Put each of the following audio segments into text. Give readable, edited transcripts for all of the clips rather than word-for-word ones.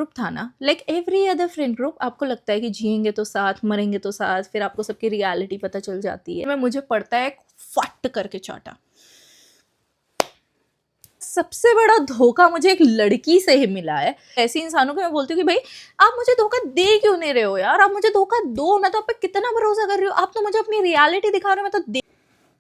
Group था ना, like every other friend group, आपको लगता है कि जिएंगे तो साथ, मरेंगे तो साथ, फिर आपको सबकी रियलिटी पता चल जाती है। मैं मुझे पड़ता है फट करके चाटा। सबसे बड़ा धोखा मुझे एक लड़की से ही मिला है। ऐसे इंसानों को मैं बोलती हूँ कि भाई आप मुझे धोखा दे क्यों नहीं रहे हो यार, आप मुझे धोखा दो, मैं तो आप पे कितना भरोसा कर रही हूँ, आप तो मुझे अपनी रियलिटी दिखा रहे हो, मैं तो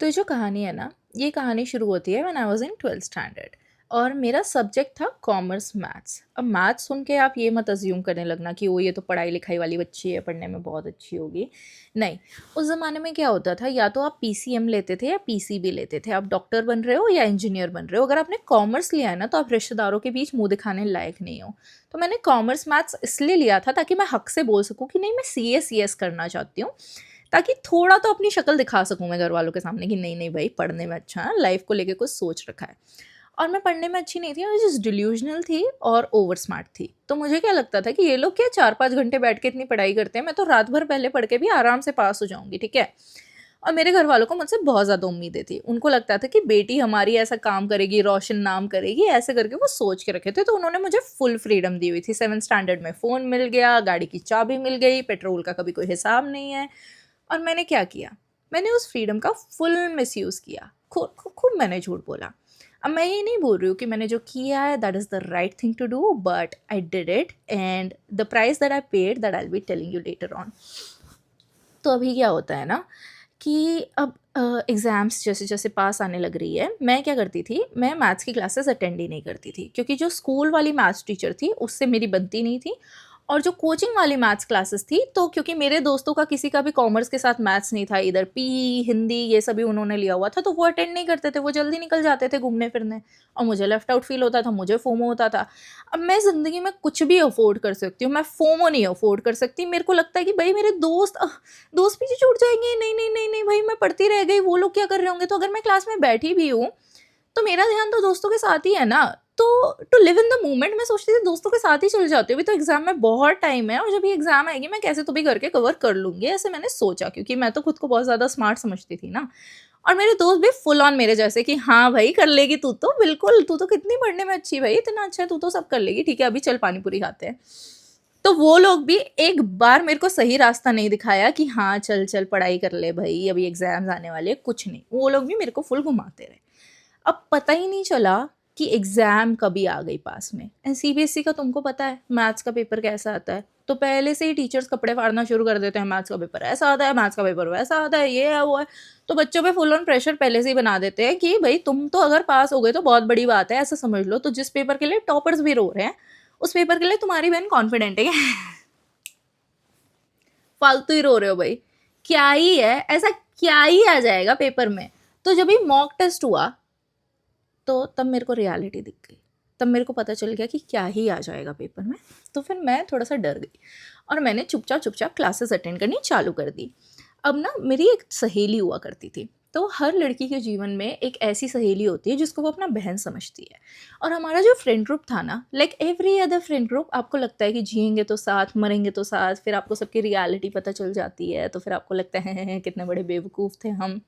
तो ये जो कहानी है ना, ये कहानी शुरू होती है when I was in 12th standard और मेरा सब्जेक्ट था कॉमर्स मैथ्स। अब मैथ्स सुन के आप ये मत अज्यूम करने लगना कि वो ये तो पढ़ाई लिखाई वाली बच्ची है, पढ़ने में बहुत अच्छी होगी। नहीं, उस ज़माने में क्या होता था, या तो आप पीसीएम लेते थे या पीसीबी लेते थे। आप डॉक्टर बन रहे हो या इंजीनियर बन रहे हो। अगर आपने कॉमर्स लिया है ना, तो आप रिश्तेदारों के बीच मुंह दिखाने लायक नहीं हो। तो मैंने कॉमर्स मैथ्स इसलिए लिया था ताकि मैं हक से बोल सकूँ कि नहीं, मैं सीएस करना चाहती हूँ, ताकि थोड़ा तो अपनी शक्ल दिखा सकूँ मैं घर वालों के सामने कि नहीं नहीं भाई, पढ़ने में अच्छा है, लाइफ को लेके कुछ सोच रखा है। और मैं पढ़ने में अच्छी नहीं थी, मैं जस्ट डिल्यूजनल थी और ओवर स्मार्ट थी। तो मुझे क्या लगता था कि ये लोग क्या 4-5 घंटे बैठ के इतनी पढ़ाई करते हैं, मैं तो रात भर पहले पढ़ के भी आराम से पास हो जाऊंगी, ठीक है। और मेरे घर वालों को मुझसे बहुत ज़्यादा उम्मीदें थी। उनको लगता था कि बेटी हमारी ऐसा काम करेगी, रोशन नाम करेगी, ऐसे करके वो सोच के रखे थे। तो उन्होंने मुझे फुल फ्रीडम दी हुई थी। 7th स्टैंडर्ड में फ़ोन मिल गया, गाड़ी की चाबी मिल गई, पेट्रोल का कभी कोई हिसाब नहीं है। और मैंने क्या किया, मैंने उस फ्रीडम का फुल मिसयूज़ किया। खूब मैंने झूठ बोला। अब मैं ये नहीं बोल रही हूँ कि मैंने जो किया है that is the right thing to do, but I did it and the price that I paid that I will be telling you later on. तो अभी क्या होता है ना कि अब एग्ज़ाम्स जैसे जैसे पास आने लग रही है, मैं क्या करती थी, मैं मैथ्स की क्लासेस अटेंड ही नहीं करती थी, क्योंकि जो स्कूल वाली मैथ्स टीचर थी उससे मेरी बनती नहीं थी। और जो कोचिंग वाली मैथ्स क्लासेस थी, तो क्योंकि मेरे दोस्तों का किसी का भी कॉमर्स के साथ मैथ्स नहीं था, इधर पी हिंदी ये सभी उन्होंने लिया हुआ था, तो वो अटेंड नहीं करते थे, वो जल्दी निकल जाते थे घूमने फिरने। और मुझे लेफ्ट आउट फील होता था, मुझे फोमो होता था। अब मैं ज़िंदगी में कुछ भी अफोर्ड कर सकती हूँ, मैं फोमो नहीं अफोर्ड कर सकती। मेरे को लगता है कि भाई मेरे दोस्त पीछे छूट जाएंगे, नहीं नहीं नहीं नहीं भाई, मैं पढ़ती रह गई, वो लोग क्या कर रहे होंगे। तो अगर मैं क्लास में बैठी भी हूँ तो मेरा ध्यान तो दोस्तों के साथ ही है ना। तो to live in the moment मैं सोचती थी दोस्तों के साथ ही चल जाती हूँ, अभी तो एग्जाम में बहुत टाइम है, और जब ये एग्जाम आएगी मैं कैसे तो भी करके कवर कर लूंगी, ऐसे मैंने सोचा, क्योंकि मैं तो खुद को बहुत ज़्यादा स्मार्ट समझती थी ना। और मेरे दोस्त भी फुल ऑन मेरे जैसे कि हाँ भाई कर लेगी तू तो, बिल्कुल तू तो कितनी पढ़ने में अच्छी भाई, इतना अच्छा है, तू तो सब कर लेगी, ठीक है अभी चल पानी पूरी खाते हैं। तो वो लोग भी एक बार मेरे को सही रास्ता नहीं दिखाया कि हाँ चल चल पढ़ाई कर ले भाई, अभी एग्जाम्स आने वाले हैं, कुछ नहीं, वो लोग भी मेरे को फुल घुमाते रहे। अब पता ही नहीं चला कि एग्ज़ाम कभी आ गई पास में। एंड सीबीएसई का तुमको पता है मैथ्स का पेपर कैसा आता है, तो पहले से ही टीचर्स कपड़े फाड़ना शुरू कर देते हैं, मैथ्स का पेपर ऐसा आता है, मैथ्स का पेपर वैसा आता है, ये है वो है। तो बच्चों पे फुल ऑन प्रेशर पहले से ही बना देते हैं कि भाई तुम तो अगर पास हो गए तो बहुत बड़ी बात है, ऐसा समझ लो। तो जिस पेपर के लिए टॉपर्स भी रो रहे हैं, उस पेपर के लिए तुम्हारी बहन कॉन्फिडेंट है फालतू ही रो रहे हो भाई, क्या ही है, ऐसा क्या ही आ जाएगा पेपर में। तो जब भी मॉक टेस्ट हुआ तो तब मेरे को रियलिटी दिख गई, तब मेरे को पता चल गया कि क्या ही आ जाएगा पेपर में। तो फिर मैं थोड़ा सा डर गई और मैंने चुपचाप चुपचाप क्लासेस अटेंड करनी चालू कर दी। अब ना मेरी एक सहेली हुआ करती थी, तो हर लड़की के जीवन में एक ऐसी सहेली होती है जिसको वो अपना बहन समझती है। और हमारा जो फ्रेंड ग्रुप था ना, like every other friend group, आपको लगता है कि जिएंगे तो साथ, मरेंगे तो साथ, फिर आपको सबकी रियलिटी पता चल जाती है, तो फिर आपको लगता है कितने बड़े बेवकूफ़ थे हम।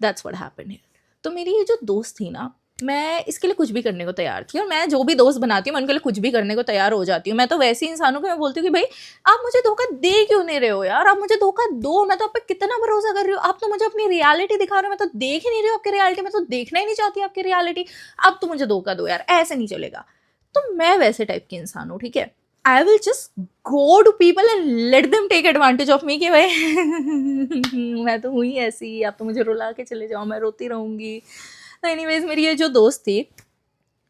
That's what happened here. तो मेरी ये जो दोस्त थी ना, मैं इसके लिए कुछ भी करने को तैयार थी, और मैं जो भी दोस्त बनाती हूँ मैं उनके लिए कुछ भी करने को तैयार हो जाती हूँ। मैं तो वैसे इंसान हूँ कि मैं बोलती हूँ कि भाई आप मुझे धोखा दे क्यों नहीं रहे हो यार, आप मुझे धोखा दो, मैं तो आप पे कितना भरोसा कर रही हूँ, आप तो मुझे अपनी रियलिटी दिखा रहे हो, मैं तो देख ही नहीं रही हूँ आपकी रियलिटी, मैं तो देखना ही नहीं चाहती आपकी रियलिटी, आप तो मुझे धोखा दो यार, ऐसे नहीं चलेगा। तो मैं वैसे टाइप की इंसान हूँ, ठीक है। I will just go to people and let them take advantage of me कि भाई मैं तो हुई ऐसी, आप तो मुझे रुला के चले जाओ, मैं रोती रहूंगी। तो एनीवेज मेरी ये जो दोस्त थी,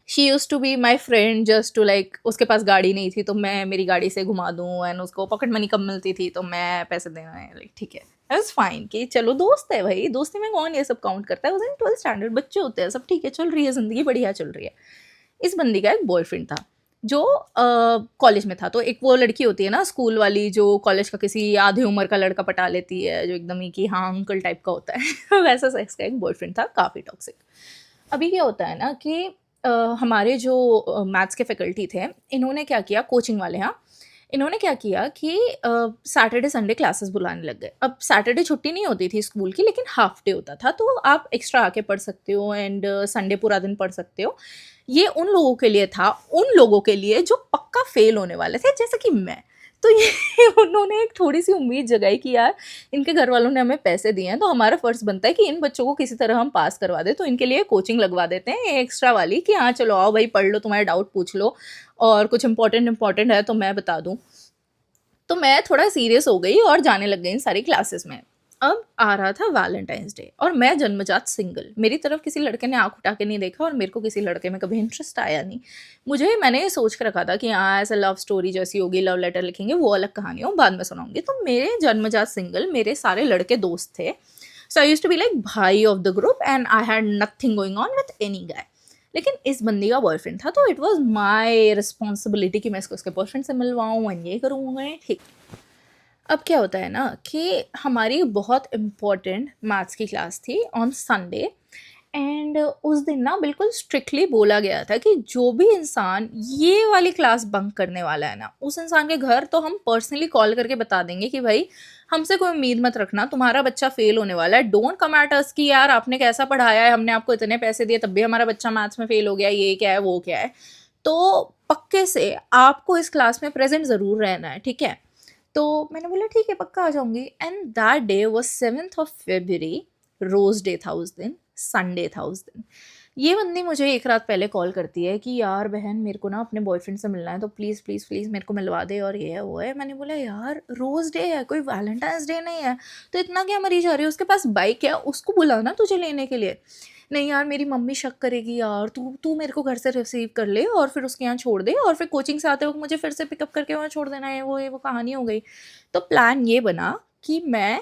she use to be my friend just to like, उसके पास गाड़ी नहीं थी तो मैं मेरी गाड़ी से घुमा दूँ, एंड उसको पॉकेट मनी कम मिलती थी तो मैं पैसे देना है, लाइक ठीक है, आई वाज फाइन कि चलो दोस्त है भाई, दोस्ती में कौन ये सब काउंट करता है, उस दिन 12th स्टैंडर्ड बच्चे होते हैं, सब ठीक है, चल रही है ज़िंदगी, बढ़िया चल रही है। इस बंदी का एक बॉयफ्रेंड था जो कॉलेज में था। तो एक वो लड़की होती है ना स्कूल वाली, जो कॉलेज का किसी आधी उम्र का लड़का पटा लेती है, जो एकदम ही कि हाँ अंकल टाइप का होता है वैसा सेक्स का एक बॉयफ्रेंड था, काफ़ी टॉक्सिक। अभी क्या होता है ना कि हमारे जो मैथ्स के फैकल्टी थे, इन्होंने क्या किया, कोचिंग वाले, हाँ, इन्होंने क्या किया कि सैटरडे संडे क्लासेस बुलाने लग गए। अब सैटरडे छुट्टी नहीं होती थी स्कूल की, लेकिन हाफ डे होता था, तो आप एक्स्ट्रा आके पढ़ सकते हो, एंड संडे पूरा दिन पढ़ सकते हो, ये उन लोगों के लिए था, उन लोगों के लिए जो पक्का फेल होने वाले थे, जैसे कि मैं। तो ये उन्होंने एक थोड़ी-सी उम्मीद जगाई कि यार इनके घर वालों ने हमें पैसे दिए हैं, तो हमारा फ़र्ज़ बनता है कि इन बच्चों को किसी तरह हम पास करवा दें, तो इनके लिए कोचिंग लगवा देते हैं एक्स्ट्रा वाली कि हाँ, चलो आओ भाई पढ़ लो, तुम्हारे डाउट पूछ लो और कुछ इम्पोर्टेंट है तो मैं बता दूँ। तो मैं थोड़ा सीरियस हो गई और जाने लग गई इन सारी क्लासेस में। अब आ रहा था वैलेंटाइन्स डे और मैं जन्मजात सिंगल, मेरी तरफ किसी लड़के ने आँख उठा के नहीं देखा और मेरे को किसी लड़के में कभी इंटरेस्ट आया नहीं। मैंने ये सोच के रखा था कि हाँ, ऐसे लव स्टोरी जैसी होगी, लव लेटर लिखेंगे, वो अलग कहानी हो, बाद में सुनाऊँगी। तो मेरे जन्मजात सिंगल मेरे सारे लड़के दोस्त थे। So I used to be like भाई of the group and I had nothing going on with any guy. लेकिन इस बंदी का बॉयफ्रेंड था, तो इट वाज़ माय रिस्पॉन्सिबिलिटी कि मैं इसको उसके बॉयफ्रेंड से मिलवाऊँ एंड ये करूँगा, ठीक। अब क्या होता है ना कि हमारी बहुत इम्पोर्टेंट मैथ्स की क्लास थी ऑन संडे एंड उस दिन ना बिल्कुल स्ट्रिक्टली बोला गया था कि जो भी इंसान ये वाली क्लास बंक करने वाला है ना, उस इंसान के घर तो हम पर्सनली कॉल करके बता देंगे कि भाई हमसे कोई उम्मीद मत रखना, तुम्हारा बच्चा फेल होने वाला है। डोंट कम एट अस कि यार आपने कैसा पढ़ाया है, हमने आपको इतने पैसे दिए तब भी हमारा बच्चा मैथ्स में फेल हो गया, ये क्या है वो क्या है। तो पक्के से आपको इस क्लास में प्रेजेंट ज़रूर रहना है, ठीक है। तो मैंने बोला ठीक है पक्का आ जाऊंगी and that day was 7th of February, rose day था उस दिन, संडे था उस दिन। ये बंदी मुझे एक रात पहले कॉल करती है कि यार बहन मेरे को ना अपने बॉयफ्रेंड से मिलना है, तो प्लीज़ प्लीज़ प्लीज़ मेरे को मिलवा दे और ये है वो है। मैंने बोला यार रोज़ डे है, कोई वैलेंटाइंस डे नहीं है, तो इतना क्या मरी जा रही है, उसके पास बाइक है, उसको बुलाना तुझे लेने के लिए। नहीं यार मेरी मम्मी शक करेगी यार, तू तू मेरे को घर से रिसीव कर ले और फिर उसके यहाँ छोड़ दे और फिर कोचिंग से आते वक्त मुझे फिर से पिकअप करके वहाँ छोड़ देना है, वो कहानी हो गई। तो प्लान ये बना कि मैं,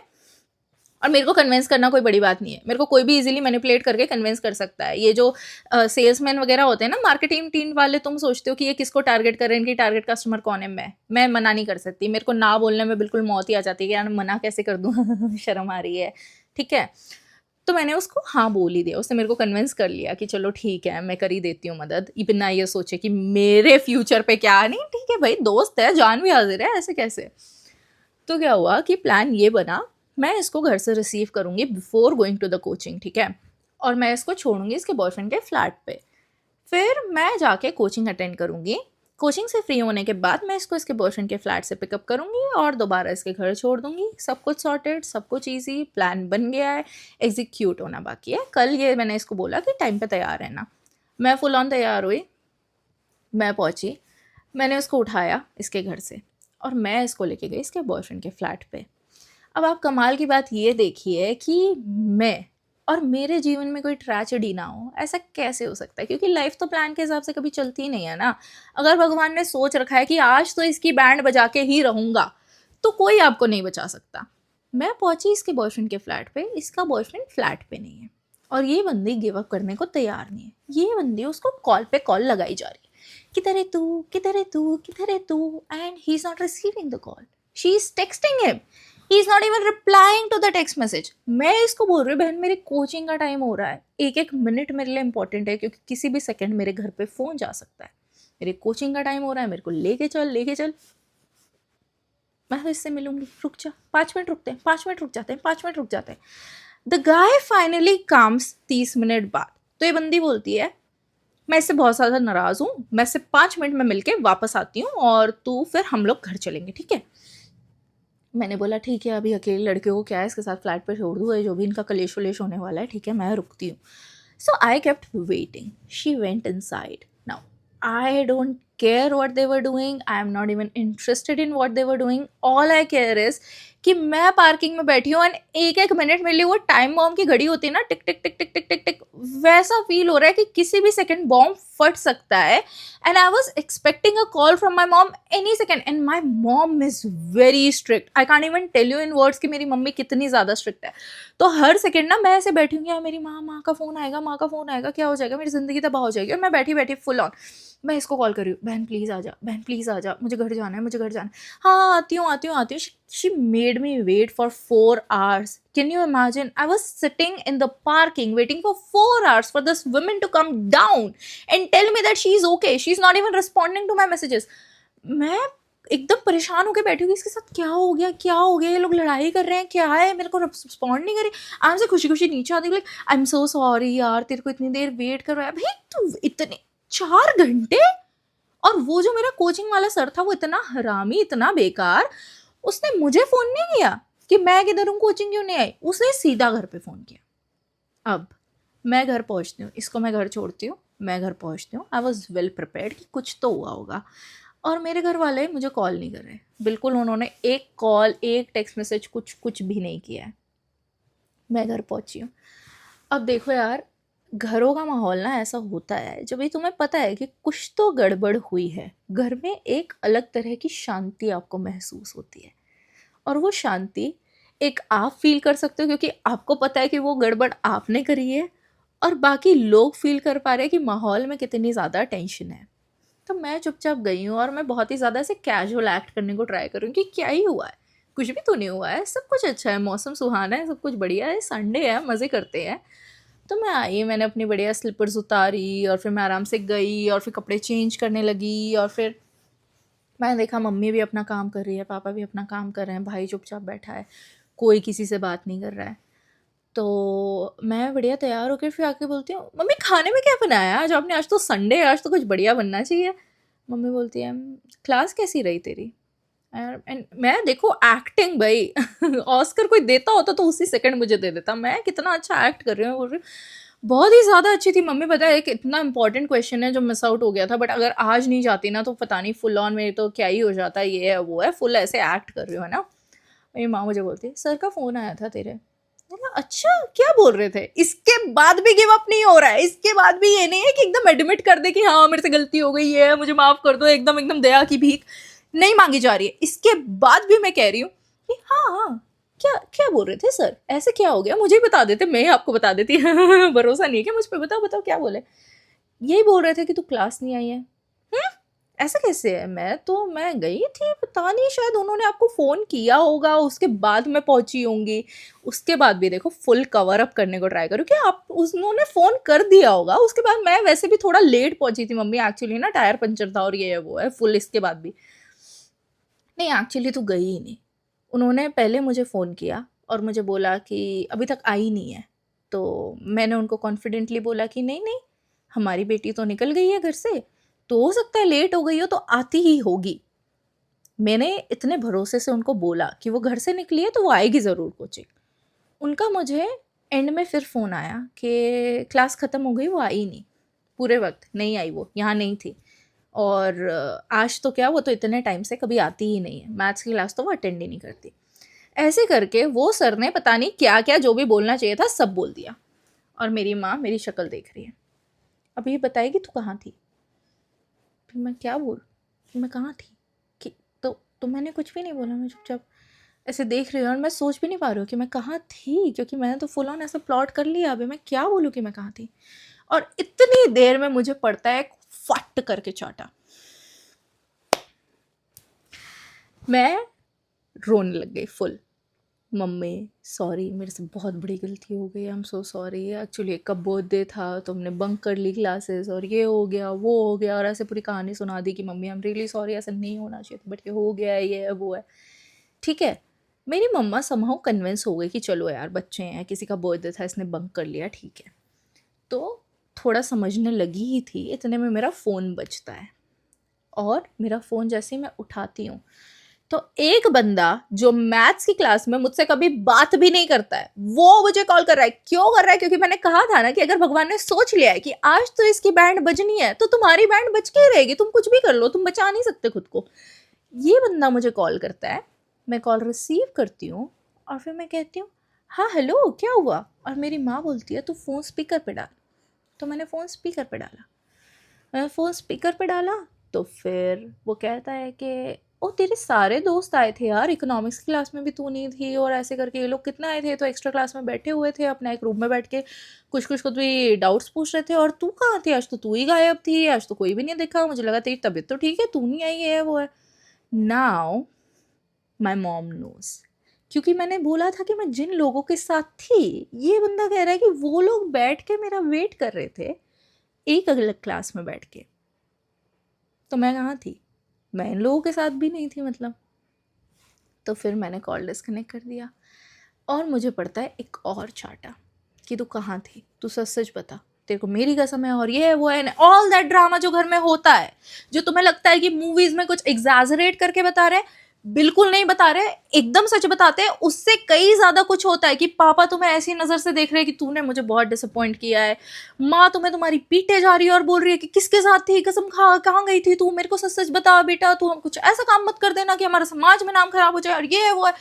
और मेरे को कन्विंस करना कोई बड़ी बात नहीं है, मेरे को कोई भी इजीली मैनिपुलेट करके कन्विंस कर सकता है। ये जो सेल्समैन वगैरह होते हैं ना, मार्केटिंग टीम वाले, तुम सोचते हो कि ये किसको टारगेट कर रहे हैं, इनकी टारगेट कस्टमर कौन है, मैं मना नहीं कर सकती। मेरे को ना बोलने में बिल्कुल मौत ही आ जाती है कि यार मना कैसे कर दूँ शर्म आ रही है, ठीक है। तो मैंने उसको हाँ बोल ही दिया, उसने मेरे को कन्विंस कर लिया कि चलो ठीक है मैं कर ही देती हूँ मदद, बिना ये सोचे कि मेरे फ्यूचर पे क्या नहीं, ठीक है भाई दोस्त है, जान भी हाजिर है, ऐसे कैसे। तो क्या हुआ कि प्लान ये बना, मैं इसको घर से रिसीव करूँगी before going to the coaching, ठीक है, और मैं इसको छोड़ूंगी इसके बॉयफ्रेंड के फ्लैट पे। फिर मैं जाके कोचिंग अटेंड करूँगी, कोचिंग से फ्री होने के बाद मैं इसको इसके बॉयफ्रेंड के फ्लैट से पिकअप करूँगी और दोबारा इसके घर छोड़ दूँगी। सब कुछ सॉर्टेड, सब कुछ ईजी, प्लान बन गया है, एग्जीक्यूट होना बाकी है। कल ये मैंने इसको बोला कि टाइम पे तैयार रहना। मैं फुल ऑन तैयार हुई, मैं पहुँची, मैंने उसको उठाया इसके घर से और मैं इसको लेके गई इसके बॉयफ्रेंड के फ्लैट पे। अब आप कमाल की बात ये देखिए कि मैं और मेरे जीवन में कोई ट्रेजेडी ना हो, ऐसा कैसे हो सकता है, क्योंकि लाइफ तो प्लान के हिसाब से कभी चलती ही नहीं है ना। अगर भगवान ने सोच रखा है कि आज तो इसकी बैंड बजा के ही रहूँगा, तो कोई आपको नहीं बचा सकता। मैं पहुंची इसके बॉयफ्रेंड के फ्लैट पे, इसका बॉयफ्रेंड फ्लैट पे नहीं है और ये बंदी गिव अप करने को तैयार नहीं है। ये बंदी उसको कॉल पे कॉल लगाई जा रही है, किधर है तू, किधर है तू, किधर है तू, and he is not receiving the call. She is texting him, he is not even replying to the text message. मैं इसको बोल रही हूँ बहन मेरी कोचिंग का टाइम हो रहा है, एक एक मिनट मेरे लिए इंपॉर्टेंट है क्योंकि किसी भी सेकंड मेरे घर पे फोन जा सकता है, मेरे कोचिंग का टाइम हो रहा है, मेरे को लेके चल लेके चल। मैं तो इससे मिलूंगी, रुक जा 5 मिनट, रुकते हैं 5 मिनट, रुक जाते हैं 5 मिनट, रुक जाते हैं। The guy finally comes 30 minute बाद। तो ये बंदी बोलती है मैं इससे बहुत ज़्यादा नाराज़ हूँ, मैं इससे 5 मिनट में मिलके वापस आती हूँ और तू फिर हम लोग घर चलेंगे, ठीक है। मैंने बोला ठीक है, अभी अकेले लड़के को क्या है, इसके साथ फ्लैट पर छोड़ दूँ, जो भी इनका कलेश वलेश होने वाला है, ठीक है मैं रुकती हूँ। So I kept waiting, she went inside. Now I don't care what they were doing, I am not even interested in what they were doing, all I care is कि मैं पार्किंग में बैठी हूँ एंड एक एक minute मेरे लिए वो टाइम बॉम्ब की घड़ी होती है ना, टिक टिक टिक टिक टिक टिक टिक, वैसा फील हो रहा है कि किसी भी सेकंड बॉम्ब फट सकता है। And I was expecting a call from my mom any second and my mom is very strict. I can't even tell you in words कि मेरी मम्मी कितनी ज़्यादा स्ट्रिक्ट है। तो हर सेकेंड ना मैं ऐसे बैठी हूँ यार मेरी माँ का फ़ोन आएगा, माँ का फ़ोन आएगा, क्या हो जाएगा, मेरी ज़िंदगी तबाह हो जाएगी। और मैं बैठी बैठी फुल ऑन मैं इसको कॉल कर रही हूँ, बहन प्लीज़ आ जा, बहन प्लीज़ आ जा, मुझे घर जाना है, मुझे घर जाना है, हाँ आती हूँ आती हूँ आती हूँ। She made me wait for 4 hours. Can you imagine? I was sitting in the parking waiting for 4 hours for this woman to come down and tell me that she's okay. She's not even responding to my messages. मैं एकदम परेशान होकर बैठी हुई, इसके साथ क्या हो गया क्या हो गया, ये लोग लड़ाई कर रहे हैं क्या है, मेरे को रिस्पॉन्ड नहीं कर रही। आराम से खुशी खुशी नीचे आती, like I am so sorry यार तेरे को इतनी देर वेट करवाया। भाई तू इतने 4 घंटे। और वो जो मेरा कोचिंग वाला सर था वो इतना हरामी, इतना बेकार, उसने मुझे फ़ोन नहीं किया कि मैं किधर हूँ, कोचिंग क्यों नहीं आई, उसने सीधा घर पे फ़ोन किया। अब मैं घर पहुँचती हूँ, इसको मैं घर छोड़ती हूँ, मैं घर पहुँचती हूँ, आई वॉज़ वेल प्रिपेयर्ड कि कुछ तो हुआ होगा, और मेरे घर वाले मुझे कॉल नहीं कर रहे, बिल्कुल उन्होंने एक कॉल, एक टेक्स्ट मैसेज, कुछ भी नहीं किया है। मैं घर पहुँची हूँ। अब देखो यार, घरों का माहौल ना ऐसा होता है जब भी तुम्हें पता है कि कुछ तो गड़बड़ हुई है, घर में एक अलग तरह की शांति आपको महसूस होती है। और वो शांति एक आप फ़ील कर सकते हो क्योंकि आपको पता है कि वो गड़बड़ आपने करी है, और बाकी लोग फ़ील कर पा रहे हैं कि माहौल में कितनी ज़्यादा टेंशन है। तो मैं चुपचाप गई हूँ और मैं बहुत ही ज़्यादा ऐसे कैजुअल एक्ट करने को ट्राई करूँ कि क्या ही हुआ है, कुछ भी तो नहीं हुआ है, सब कुछ अच्छा है, मौसम सुहाना है, सब कुछ बढ़िया है, संडे है, मज़े करते हैं। तो मैं आई, मैंने अपनी बढ़िया स्लीपर्स उतारी और फिर मैं आराम से गई और फिर कपड़े चेंज करने लगी, और फिर मैंने देखा मम्मी भी अपना काम कर रही है, पापा भी अपना काम कर रहे हैं, भाई चुपचाप बैठा है, कोई किसी से बात नहीं कर रहा है। तो मैं बढ़िया तैयार होकर फिर आके बोलती हूँ, मम्मी खाने में क्या बनाया आज आपने, आज तो संडे है, आज तो कुछ बढ़िया बनना चाहिए। मम्मी बोलती है, क्लास कैसी रही तेरी"। एंड मैं देखो एक्टिंग भाई ऑस्कर कोई देता होता तो उसी सेकंड मुझे दे देता, मैं कितना अच्छा एक्ट कर रही हूँ, बोल रही हूँ बहुत ही ज़्यादा अच्छी थी मम्मी, पता है एक इतना इंपॉर्टेंट क्वेश्चन है जो मिस आउट हो गया था, बट अगर आज नहीं जाती ना तो पता नहीं फुल ऑन मेरे तो क्या ही हो जाता, ये है वो है, फुल ऐसे एक्ट कर रही हो है ना। मेरी माँ मुझे बोलती है, सर का फ़ोन आया था तेरे। बोला अच्छा क्या बोल रहे थे, इसके बाद भी गिव अप नहीं हो रहा है, इसके बाद भी ये नहीं है कि एकदम एडमिट कर दे कि हाँ मेरे से गलती हो गई है, मुझे माफ़ कर दो, एकदम एकदम दया की भीख नहीं मांगी जा रही है। इसके बाद भी मैं कह रही हूँ कि हाँ हाँ, क्या क्या बोल रहे थे सर, ऐसे क्या हो गया, मुझे ही बता देते, मैं ही आपको बता देती भरोसा नहीं है क्या मुझ पर, बताओ बताओ क्या बोले। यही बोल रहे थे कि तू क्लास नहीं आई है। ऐसा कैसे है, मैं गई थी, पता नहीं शायद उन्होंने आपको फ़ोन किया होगा, उसके बाद मैं पहुंची होंगी। उसके बाद भी देखो फुल कवर अप करने को ट्राई करो कि आप उन्होंने फ़ोन कर दिया होगा, उसके बाद मैं वैसे भी थोड़ा लेट पहुंची थी मम्मी, एक्चुअली ना टायर पंचर था और ये है वो है फुल, इसके बाद भी नहीं, एक्चुअली तो गई ही नहीं। उन्होंने पहले मुझे फ़ोन किया और मुझे बोला कि अभी तक आई नहीं है। तो मैंने उनको कॉन्फिडेंटली बोला कि नहीं नहीं, हमारी बेटी तो निकल गई है घर से, तो हो सकता है लेट हो गई हो तो आती ही होगी। मैंने इतने भरोसे से उनको बोला कि वो घर से निकली है तो वो आएगी ज़रूर कोचिंग। उनका मुझे एंड में फिर फ़ोन आया कि क्लास ख़त्म हो गई, वो आई नहीं, पूरे वक्त नहीं आई, वो यहाँ नहीं थी। और आज तो क्या, वो तो इतने टाइम से कभी आती ही नहीं है, मैथ्स की क्लास तो वो अटेंड ही नहीं करती। ऐसे करके वो सर ने पता नहीं क्या क्या जो भी बोलना चाहिए था सब बोल दिया, और मेरी माँ मेरी शक्ल देख रही है, अब ये बताएगी तू कहाँ थी। फिर मैं क्या बोल कि मैं कहाँ थी, कि तो मैंने कुछ भी नहीं बोला, मैं चुपचाप ऐसे देख रही हूँ और मैं सोच भी नहीं पा रही हूँ कि मैं कहाँ थी, क्योंकि मैंने तो फुल ऑन ऐसा प्लॉट कर लिया, अभी मैं क्या बोलूँ कि मैं कहाँ थी। और इतनी देर में मुझे पड़ता है एक फट करके चाटा, मैं रोने लग गई फुल। मम्मी सॉरी, मेरे से बहुत बड़ी गलती हो गई, I am so sorry, actually एक का बर्थडे था तो हमने बंक कर ली क्लासेस और ये हो गया वो हो गया, और ऐसे पूरी कहानी सुना दी कि mummy I am really sorry, ऐसा नहीं होना चाहिए था बट ये हो गया है, ये है वो है। ठीक है, मेरी मम्मा समहाउ कन्विंस हो गई कि चलो यार बच्चे हैं, किसी का बर्थडे था, इसने बंक कर लिया, ठीक है। तो थोड़ा समझने लगी ही थी, इतने में मेरा फ़ोन बजता है, और मेरा फ़ोन जैसे ही मैं उठाती हूँ तो एक बंदा जो मैथ्स की क्लास में मुझसे कभी बात भी नहीं करता है वो मुझे कॉल कर रहा है। क्यों कर रहा है, क्योंकि मैंने कहा था ना कि अगर भगवान ने सोच लिया है कि आज तो इसकी बैंड बजनी है तो तुम्हारी बैंड बज के ही रहेगी, तुम कुछ भी कर लो, तुम बचा नहीं सकते खुद को। ये बंदा मुझे कॉल करता है, मैं कॉल रिसीव करती हूँ और फिर मैं कहती हूँ हाँ हेलो क्या हुआ, और मेरी माँ बोलती है तू फ़ोन स्पीकर पे डाल। तो मैंने फ़ोन स्पीकर पे डाला, मैंने फ़ोन स्पीकर पे डाला तो फिर वो कहता है कि ओ तेरे सारे दोस्त आए थे यार, इकोनॉमिक्स क्लास में भी तू नहीं थी, और ऐसे करके ये लोग कितना आए थे, तो एक्स्ट्रा क्लास में बैठे हुए थे अपना एक रूम में बैठ के, कुछ कुछ को तो ये डाउट्स पूछ रहे थे, और तू कहाँ थी, आज तो तू ही गायब थी, आज तो कोई भी नहीं दिखा, मुझे लगा तेरी तबीयत तो ठीक है, तू नहीं आई है वो है। नाउ माई मॉम नोज, क्योंकि मैंने बोला था कि मैं जिन लोगों के साथ थी, ये बंदा कह रहा है कि वो लोग बैठ के मेरा वेट कर रहे थे एक अलग क्लास में बैठ के, तो मैं कहाँ थी, मैं इन लोगों के साथ भी नहीं थी मतलब। तो फिर मैंने कॉल डिस्कनेक्ट कर दिया, और मुझे पड़ता है एक और चाटा कि तू कहाँ थी, तू सच सच बता, तेरे को मेरी कसम है, और ये है वो है, ऑल दैट ड्रामा जो घर में होता है, जो तुम्हें लगता है कि मूवीज में कुछ एग्जैजरेट करके बता रहे हैं, बिल्कुल नहीं बता रहे, एकदम सच बताते हैं। उससे कई ज्यादा कुछ होता है कि पापा तुम्हें ऐसी नजर से देख रहे हैं कि तूने मुझे बहुत डिसअपॉइंट किया है, माँ तुम्हें तुम्हारी पीटे जा रही है और बोल रही है कि किसके साथ थी, कसम खा, कहाँ गई थी तू, मेरे को सच सच बता बेटा, तू हम कुछ ऐसा काम मत कर देना कि हमारा समाज में नाम खराब हो जाए, और ये है वो है।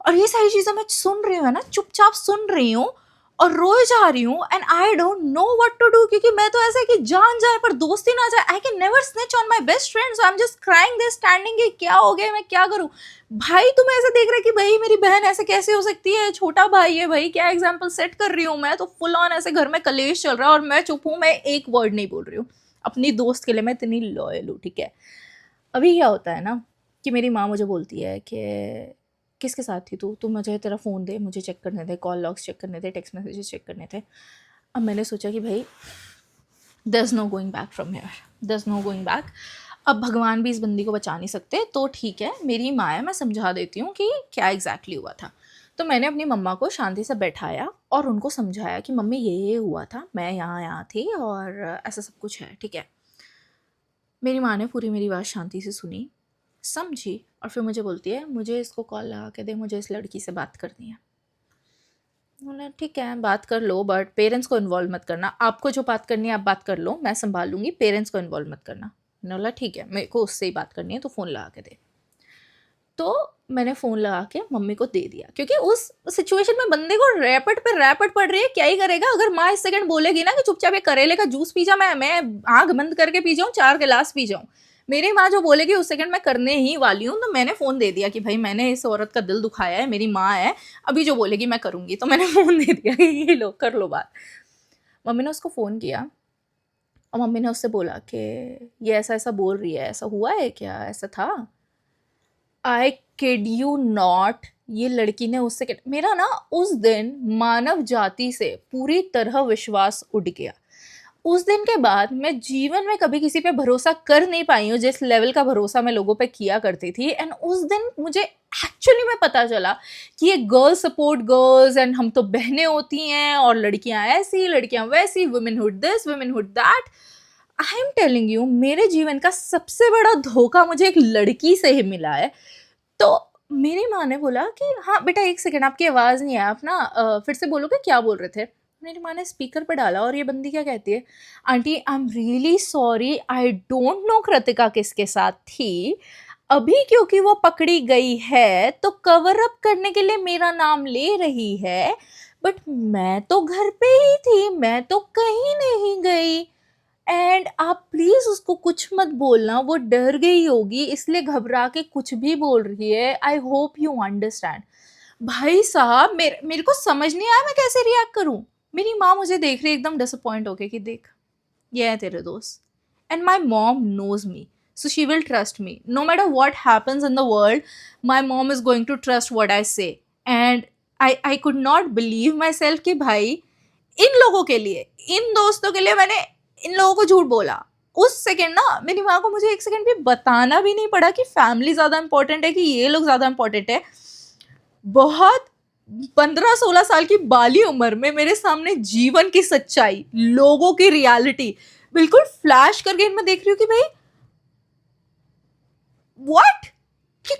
और ये सारी चीजें मैं सुन रही हूँ ना, चुपचाप सुन रही हूँ और रोए जा रही हूँ, and I don't know what to do, क्योंकि मैं तो ऐसा है कि जान जाए पर दोस्ती ना जाए। I can never snitch on my best friend, so I am just crying there standing कि क्या हो गया, मैं क्या करूँ। भाई तुम ऐसे देख रहे कि भाई मेरी बहन ऐसे कैसे हो सकती है, छोटा भाई है भाई, क्या एग्जाम्पल सेट कर रही हूँ मैं, तो फुल ऑन ऐसे घर में कलेश चल रहा है और मैं चुप हूँ, मैं एक वर्ड नहीं बोल रही हूँ अपनी दोस्त के लिए, मैं इतनी लॉयल हूँ, ठीक है। अभी क्या होता है ना कि मेरी माँ मुझे बोलती है कि किसके साथ थी तू मुझे तेरा फ़ोन दे, मुझे चेक करने दे, कॉल लॉग्स चेक करने दे, टेक्स्ट मैसेजेस चेक करने थे। अब मैंने सोचा कि भाई there is no going back from here, there is no going back. अब भगवान भी इस बंदी को बचा नहीं सकते, तो ठीक है मेरी माँ है, मैं समझा देती हूँ कि क्या एग्जैक्टली हुआ था। तो मैंने अपनी मम्मा को शांति से बैठाया और उनको समझाया कि मम्मी ये हुआ था, मैं यहाँ थी और ऐसा सब कुछ है, ठीक है। मेरी माँ ने पूरी मेरी बात शांति से सुनी, समझी, और फिर मुझे बोलती है मुझे इसको कॉल लगा के दे, मुझे इस लड़की से बात करनी है। बोला ठीक है बात कर लो, बट पेरेंट्स को इन्वॉल्व मत करना, आपको जो बात करनी है आप बात कर लो, मैं संभाल लूँगी, पेरेंट्स को इन्वॉल्व मत करना। मैंने बोला ठीक है, मेरे को उससे ही बात करनी है, तो फ़ोन लगा के दे। तो मैंने फ़ोन लगा के मम्मी को दे दिया, क्योंकि उस सिचुएशन में बंदे को रैपट पे रैपट पड़ रही है, क्या ही करेगा। अगर माँ इस सेकंड बोलेगी ना कि चुपचाप एक करेले का जूस पी जा, मैं आँख बंद करके पी जाऊँ, 4 गिलास पी जाऊँ, मेरी माँ जो बोलेगी उस सेकंड मैं करने ही वाली हूँ। तो मैंने फ़ोन दे दिया कि भाई मैंने इस औरत का दिल दुखाया है, मेरी माँ है, अभी जो बोलेगी मैं करूँगी। तो मैंने फ़ोन दे दिया कि ये लो कर लो बात। मम्मी ने उसको फ़ोन किया और मम्मी ने उससे बोला कि ये ऐसा ऐसा बोल रही है, ऐसा हुआ है क्या, ऐसा था। आई किड यू नॉट, ये लड़की ने उससे मेरा ना उस दिन मानव जाति से पूरी तरह विश्वास उठ गया। उस दिन के बाद मैं जीवन में कभी किसी पे भरोसा कर नहीं पाई हूँ जिस लेवल का भरोसा मैं लोगों पे किया करती थी। एंड उस दिन मुझे एक्चुअली में पता चला कि ये गर्ल सपोर्ट गर्ल्स, एंड हम तो बहनें होती हैं और लड़कियां ऐसी लड़कियां वैसी, womanhood this womanhood that. I am telling you, मेरे जीवन का सबसे बड़ा धोखा मुझे एक लड़की से ही मिला है। तो मेरी माँ ने बोला कि हाँ बेटा एक सेकंड, आपकी आवाज़ नहीं है, आप ना फिर से बोलोगे क्या बोल रहे थे। मेरी माँ ने स्पीकर पे डाला और ये बंदी क्या कहती है, aunty I am really sorry, I don't no Kritika किसके साथ थी, अभी क्योंकि वो पकड़ी गई है तो कवर अप करने के लिए मेरा नाम ले रही है, बट मैं तो घर पे ही थी, मैं तो कहीं नहीं गई। एंड आप प्लीज उसको कुछ मत बोलना, वो डर गई होगी इसलिए घबरा के कुछ भी बोल रही है, आई होप यू अंडरस्टैंड। भाई साहब मेरे को समझ नहीं आया मैं कैसे रिएक्ट करूं। मेरी माँ मुझे देख रही एकदम डिसअपॉइंट होके कि देख ये है तेरे दोस्त, and my mom knows me, so she will trust me no matter what happens in the world. My mom is going to trust what I say, and I could not believe myself कि भाई इन लोगों के लिए, इन दोस्तों के लिए मैंने इन लोगों को झूठ बोला। उस सेकंड ना मेरी माँ को मुझे एक सेकंड भी बताना भी नहीं पड़ा कि फैमिली ज़्यादा इंपॉर्टेंट है कि ये लोग ज़्यादा इंपॉर्टेंट है। बहुत 15-16 साल की बाली उम्र में मेरे सामने जीवन की सच्चाई, लोगों की रियलिटी बिल्कुल फ्लैश करके मैं देख रही हूँ कि भाई व्हाट, कि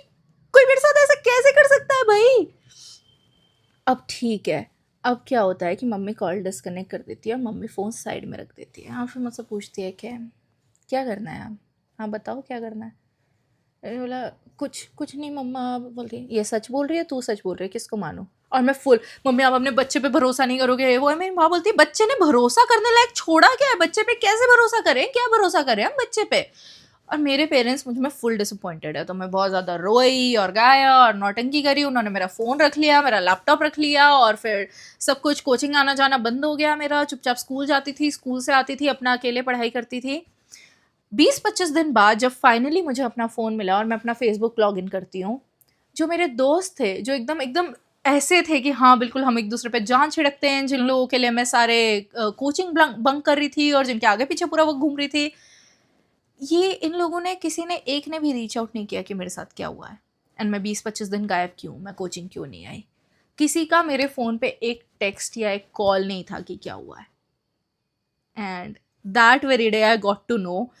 कोई मेरे साथ ऐसा कैसे कर सकता है भाई। अब ठीक है, अब क्या होता है कि मम्मी कॉल डिस्कनेक्ट कर देती है और मम्मी फ़ोन साइड में रख देती है। हाँ फिर मुझसे पूछती है कि क्या करना है आप, हाँ बताओ क्या करना है। मैंने बोला कुछ कुछ नहीं मम्मा। बोलती है ये सच बोल रही है, तू सच बोल रही है, किसको मानूं। और मैं फुल, मम्मी आप अपने बच्चे पे भरोसा नहीं करोगे, वो है। मेरी माँ बोलती है बच्चे ने भरोसा करने लायक छोड़ा क्या है, बच्चे पे कैसे भरोसा करें, क्या भरोसा करें हम बच्चे पे। और मेरे पेरेंट्स मुझ में फुल डिसअपॉइंटेड है, तो मैं बहुत ज़्यादा रोई और गाया और नौटंकी करी। उन्होंने मेरा फ़ोन रख लिया, मेरा लैपटॉप रख लिया, और फिर सब कुछ, कोचिंग आना जाना बंद हो गया मेरा। चुपचाप स्कूल जाती थी, स्कूल से आती थी, अपना अकेले पढ़ाई करती थी। 20-25 दिन बाद जब फाइनली मुझे अपना फ़ोन मिला और मैं अपना फेसबुक लॉग इन करती हूँ, जो मेरे दोस्त थे जो एकदम एकदम ऐसे थे कि हाँ बिल्कुल हम एक दूसरे पे जान छिड़कते हैं, जिन लोगों के लिए मैं सारे कोचिंग बंक कर रही थी और जिनके आगे पीछे पूरा वक्त घूम रही थी, ये इन लोगों ने, किसी ने एक ने भी रीच आउट नहीं किया कि मेरे साथ क्या हुआ है एंड मैं 20-25 दिन गायब क्यों, मैं कोचिंग क्यों नहीं आई। किसी का मेरे फ़ोन पे एक टेक्स्ट या एक कॉल नहीं था कि क्या हुआ है। And that very day, I got to know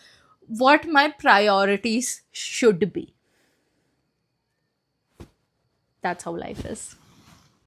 what my priorities should be. That's how life is.